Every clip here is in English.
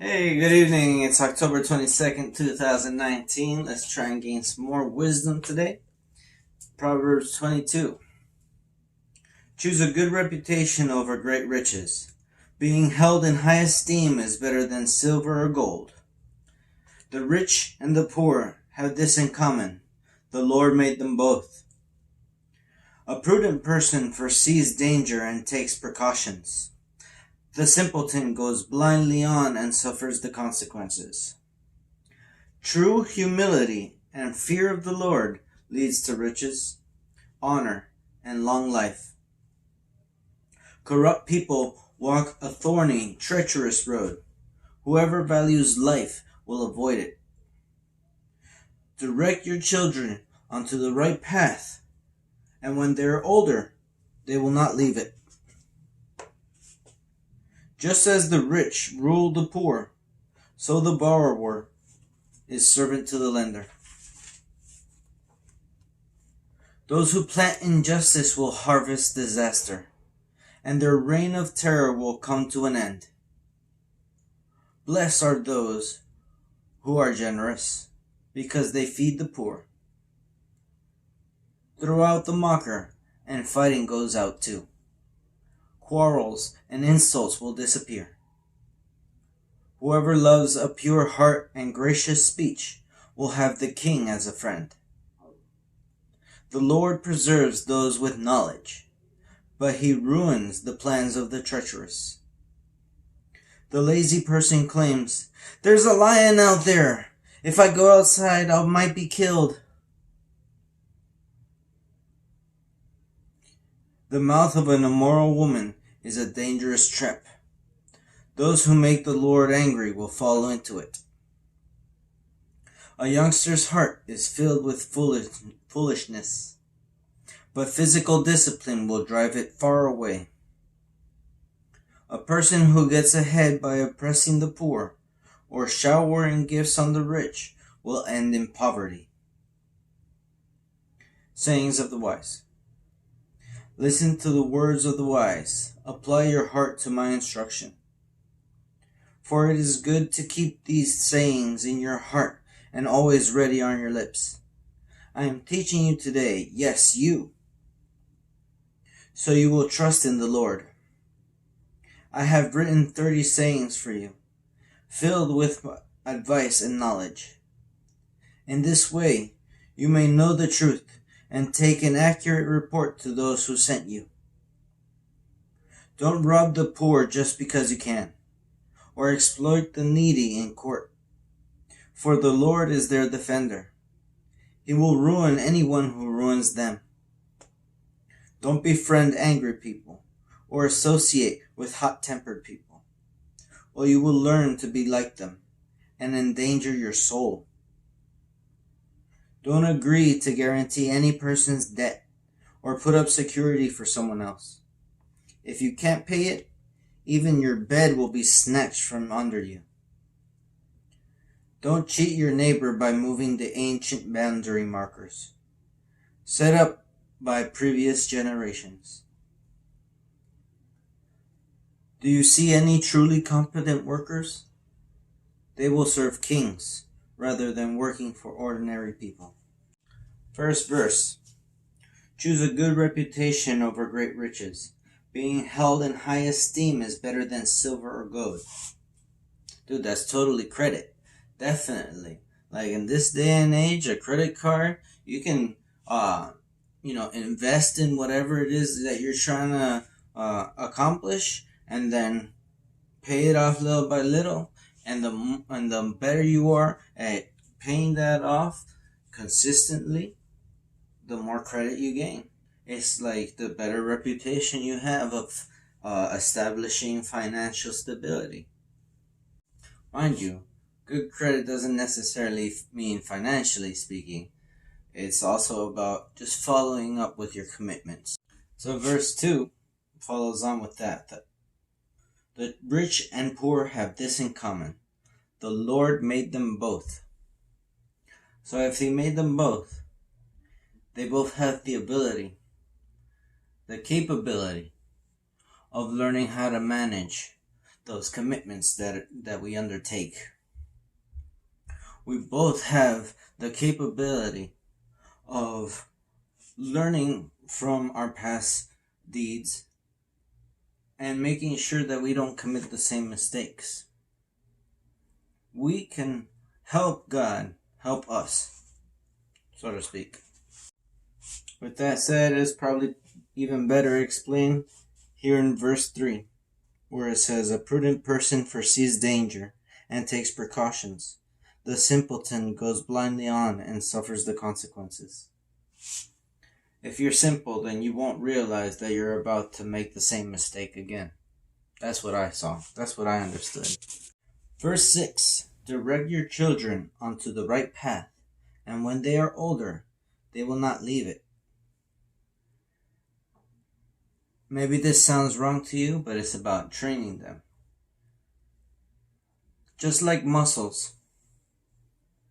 Hey, good evening. It's October 22nd, 2019. Let's try and gain some more wisdom today. Proverbs 22. Choose a good reputation over great riches. Being held in high esteem is better than silver or gold. The rich and the poor have this in common. The Lord made them both. A prudent person foresees danger and takes precautions. The simpleton goes blindly on and suffers the consequences. True humility and fear of the Lord leads to riches, honor, and long life. Corrupt people walk a thorny, treacherous road. Whoever values life will avoid it. Direct your children onto the right path, and when they are older, they will not leave it. Just as the rich rule the poor, so the borrower is servant to the lender. Those who plant injustice will harvest disaster, and their reign of terror will come to an end. Blessed are those who are generous, because they feed the poor. Throw out the mocker, and fighting goes out too. Quarrels and insults will disappear. Whoever loves a pure heart and gracious speech will have the king as a friend. The Lord preserves those with knowledge, but he ruins the plans of the treacherous. The lazy person claims, "There's a lion out there. If I go outside, I might be killed." The mouth of an immoral woman is a dangerous trap. Those who make the Lord angry will fall into it. A youngster's heart is filled with foolishness, but physical discipline will drive it far away. A person who gets ahead by oppressing the poor or showering gifts on the rich will end in poverty. Sayings of the wise. Listen to the words of the wise. Apply your heart to my instruction. For it is good to keep these sayings in your heart and always ready on your lips. I am teaching you today, yes, you, so you will trust in the Lord. I have written 30 sayings for you, filled with advice and knowledge. In this way, you may know the truth and take an accurate report to those who sent you. Don't rob the poor just because you can, or exploit the needy in court, for the Lord is their defender. He will ruin anyone who ruins them. Don't befriend angry people, or associate with hot-tempered people, or you will learn to be like them and endanger your soul. Don't agree to guarantee any person's debt or put up security for someone else. If you can't pay it, even your bed will be snatched from under you. Don't cheat your neighbor by moving the ancient boundary markers set up by previous generations. Do you see any truly competent workers? They will serve kings rather than working for ordinary people. First verse. Choose a good reputation over great riches. Being held in high esteem is better than silver or gold. Dude, that's totally credit. Definitely. Like in this day and age, a credit card, you can, invest in whatever it is that you're trying to accomplish, and then pay it off little by little. And the better you are at paying that off consistently, the more credit you gain. It's like the better reputation you have of establishing financial stability. Mind you, good credit doesn't necessarily mean financially speaking. It's also about just following up with your commitments. So verse 2 follows on with that. The rich and poor have this in common. The Lord made them both. So if he made them both, they both have the ability, the capability of learning how to manage those commitments that we undertake. We both have the capability of learning from our past deeds and making sure that we don't commit the same mistakes. We can help God help us, so to speak. With that said, it's probably even better explained here in verse 3, where it says, "A prudent person foresees danger and takes precautions. The simpleton goes blindly on and suffers the consequences." If you're simple, then you won't realize that you're about to make the same mistake again. That's what I saw. That's what I understood. Verse 6, "Direct your children onto the right path, and when they are older, they will not leave it." Maybe this sounds wrong to you, but it's about training them. Just like muscles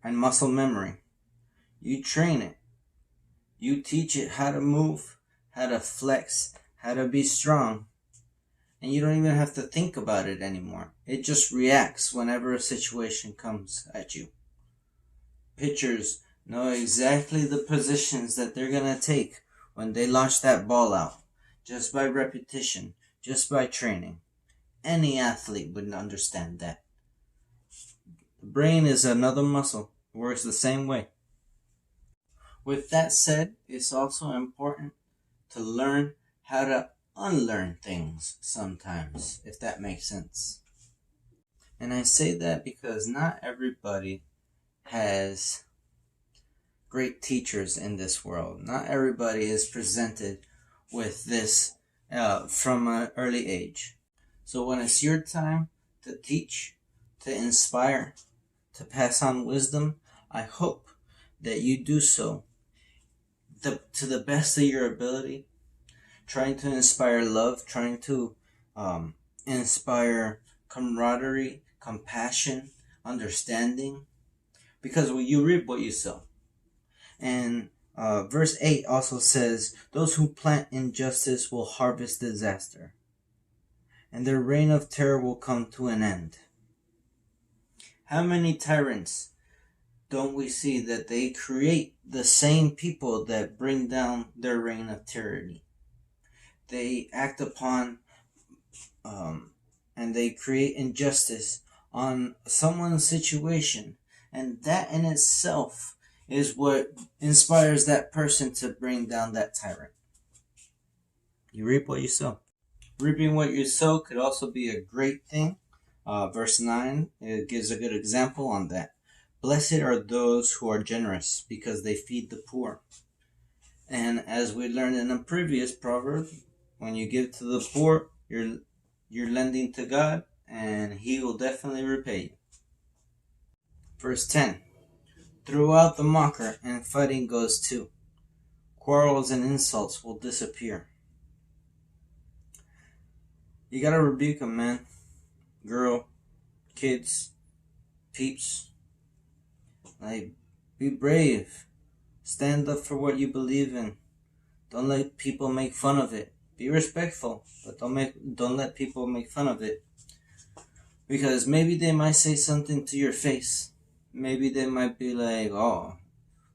and muscle memory, you train it. You teach it how to move, how to flex, how to be strong, and you don't even have to think about it anymore. It just reacts whenever a situation comes at you. Pitchers know exactly the positions that they're going to take when they launch that ball out, just by repetition, just by training. Any athlete would understand that. The brain is another muscle. It works the same way. With that said, it's also important to learn how to unlearn things sometimes, if that makes sense. And I say that because not everybody has great teachers in this world. Not everybody is presented with this from an early age. So when it's your time to teach, to inspire, to pass on wisdom, I hope that you do so to the best of your ability, trying to inspire love, trying to inspire camaraderie, compassion, understanding, because you reap what you sow. And verse 8 also says, "Those who plant injustice will harvest disaster, and their reign of terror will come to an end." How many tyrants don't we see that they create the same people that bring down their reign of tyranny? They act upon and they create injustice on someone's situation, and that in itself is what inspires that person to bring down that tyrant. You reap what you sow. Reaping what you sow could also be a great thing. Verse 9, it gives a good example on that. "Blessed are those who are generous, because they feed the poor." And as we learned in a previous proverb, when you give to the poor, you're lending to God, and He will definitely repay you. Verse 10, "Throw out the mocker, and fighting goes too. Quarrels and insults will disappear." You gotta rebuke them, man. Girl, kids, peeps. Like, be brave. Stand up for what you believe in. Don't let people make fun of it. Be respectful, but don't let people make fun of it. Because maybe they might say something to your face. Maybe they might be like, "Oh,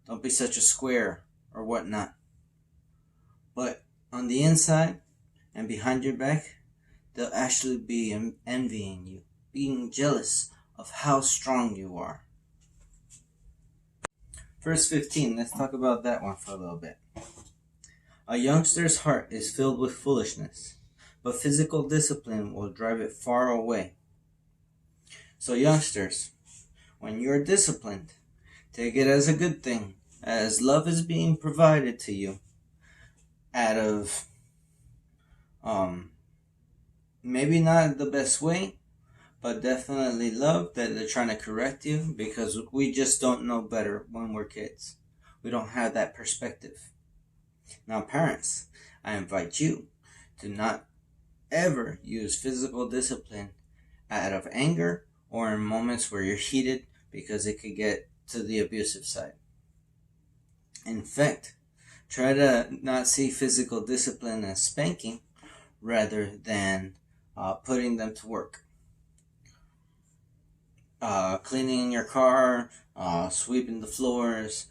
don't be such a square," or whatnot. But on the inside and behind your back, they'll actually be envying you, being jealous of how strong you are. Verse 15, let's talk about that one for a little bit. "A youngster's heart is filled with foolishness, but physical discipline will drive it far away." So youngsters, when you're disciplined, take it as a good thing, as love is being provided to you out of maybe not the best way, but definitely love that they're trying to correct you, because we just don't know better when we're kids. We don't have that perspective. Now, parents, I invite you to not ever use physical discipline out of anger or in moments where you're heated, because it could get to the abusive side. In fact, try to not see physical discipline as spanking rather than putting them to work. cleaning your car, sweeping the floors,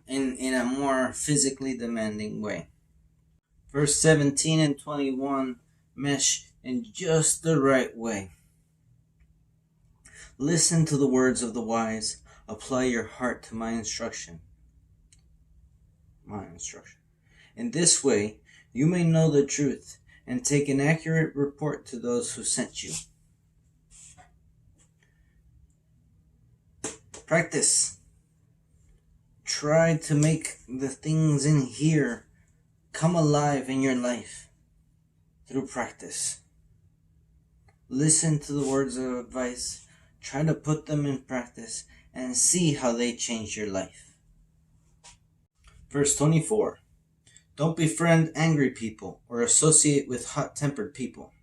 in a more physically demanding way. Verse 17 and 21 mesh in just the right way. Listen to the words of the wise. Apply your heart to my instruction. In this way, you may know the truth and take an accurate report to those who sent you. Practice. Try to make the things in here come alive in your life through practice. Listen to the words of advice. Try to put them in practice and see how they change your life. Verse 24. Don't befriend angry people or associate with hot-tempered people.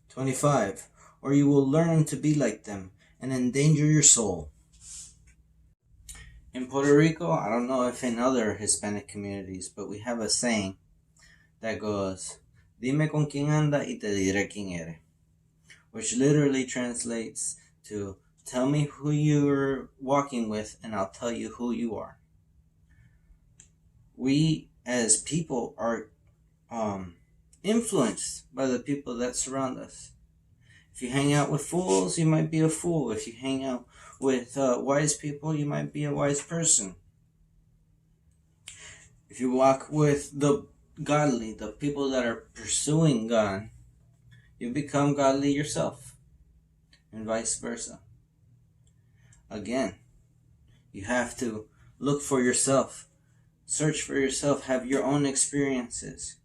25. Or you will learn to be like them and endanger your soul. In Puerto Rico, I don't know if in other Hispanic communities, but we have a saying that goes, Dime con quién anda y te diré quién eres, which literally translates to, tell me who you're walking with and I'll tell you who you are. We as people are influenced by the people that surround us. If you hang out with fools, you might be a fool. If you hang out with wise people, you might be a wise person. If you walk with the godly, the people that are pursuing God, you become godly yourself, and vice versa. Again, you have to look for yourself, search for yourself, have your own experiences.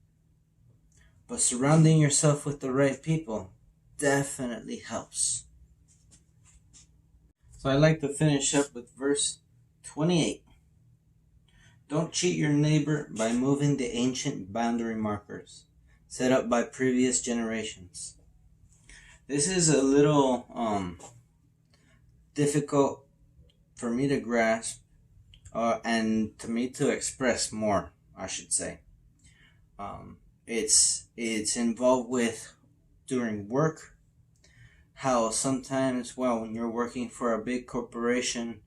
But surrounding yourself with the right people definitely helps. So I'd like to finish up with verse 28. Don't cheat your neighbor by moving the ancient boundary markers set up by previous generations. This is a little difficult for me to grasp and to me to express more, I should say. It's involved with during work, how sometimes, when you're working for a big corporation,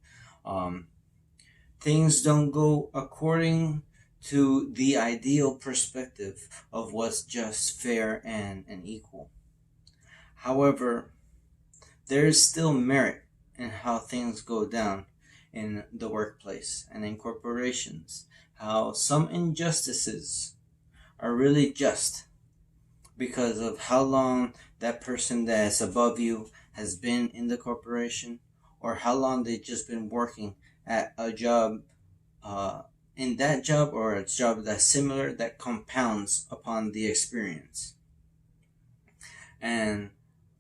things don't go according to the ideal perspective of what's just fair and equal. However, there is still merit in how things go down in the workplace and in corporations, how some injustices are really just because of how long that person that's above you has been in the corporation, or how long they've just been working at a job, in that job or a job that's similar, that compounds upon the experience. And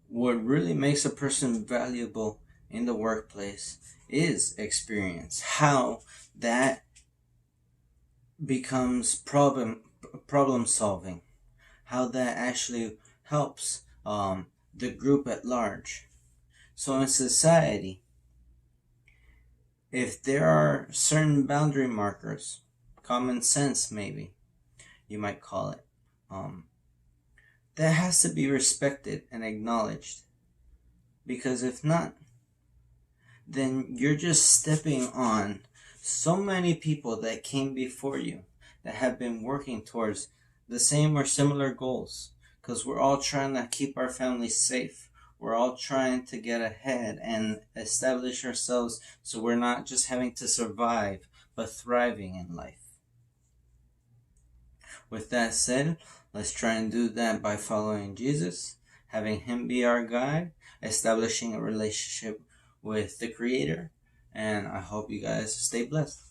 what really makes a person valuable in the workplace is experience, how that becomes problem solving, how that actually helps the group at large. So in society, if there are certain boundary markers, common sense maybe, you might call it, that has to be respected and acknowledged. Because if not, then you're just stepping on so many people that came before you that have been working towards the same or similar goals. Because we're all trying to keep our families safe. We're all trying to get ahead and establish ourselves so we're not just having to survive, but thriving in life. With that said, let's try and do that by following Jesus, having Him be our guide, establishing a relationship with the Creator, and I hope you guys stay blessed.